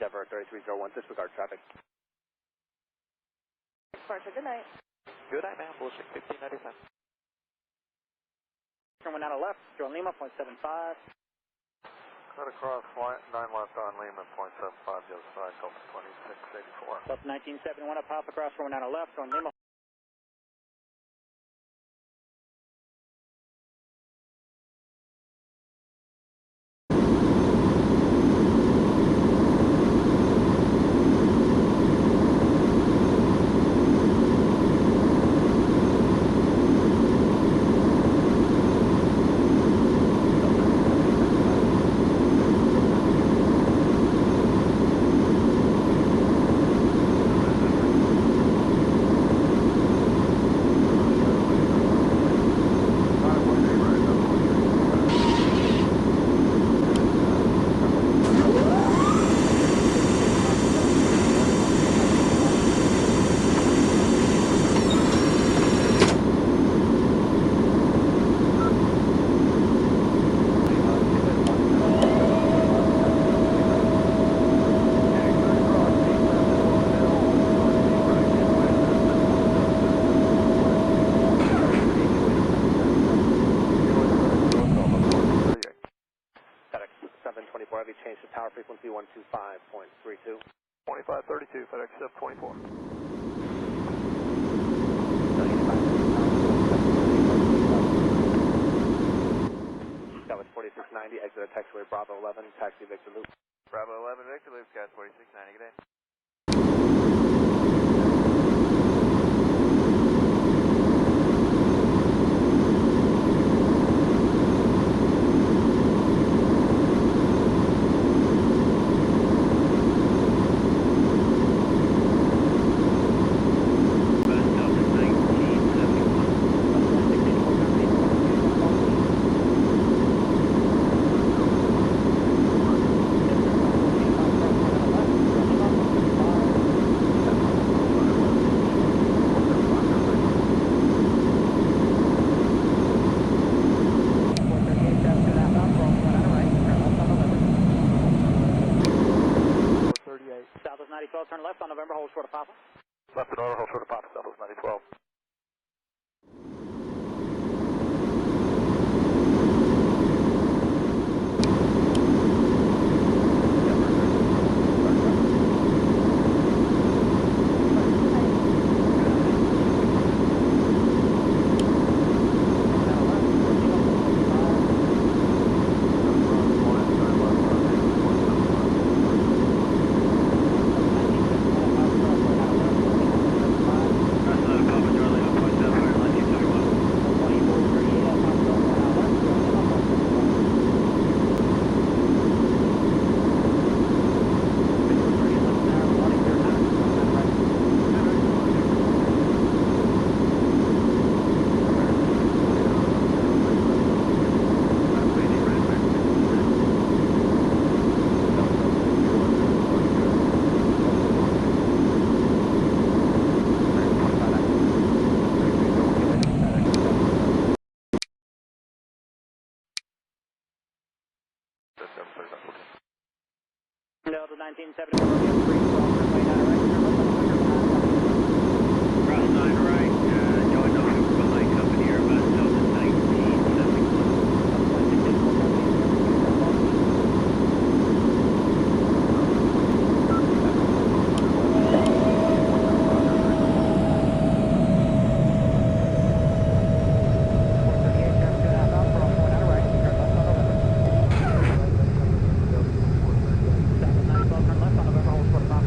Endeavor 3301, disregard traffic. Departure, good night. Good night, ma'am. Bullshit 1597. Turn 1 out of left, Joe Lima, 0.75. Cut across, flight 9 left on Lima, 0.75, the other side, Delta 2684. Delta 1971, up Papa Cross, 1 out of left, Joe Lima. Tower frequency 125.32. 2532, FedEx 724. 8570 power, 1718, level 85 That was 4690, exit at taxiway Bravo 11, taxi Victor Loop. Bravo 11, Victor Loop, got 4690, good day. Southwest 9012, turn left on November, hold short of Papa. Left and order, hold short of Papa, Southwest 9012. Delta 1971, Romeo 3, cross runway 9 right, turn left on November behind company. Cross 9 right, Joey November behind company, Airbus Delta 1971. Delta 2684, company, November 2, South Ball City. Southwest 9012, turn left on November, hold short of Papa.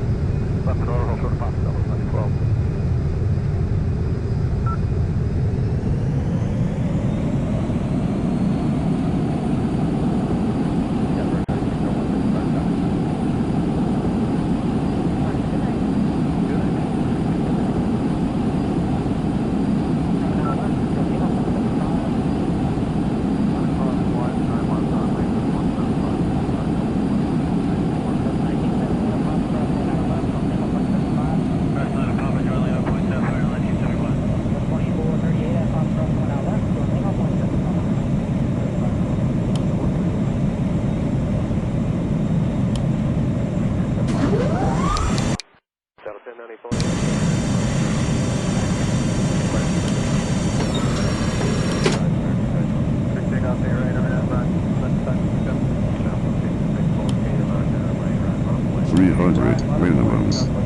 300 minimum.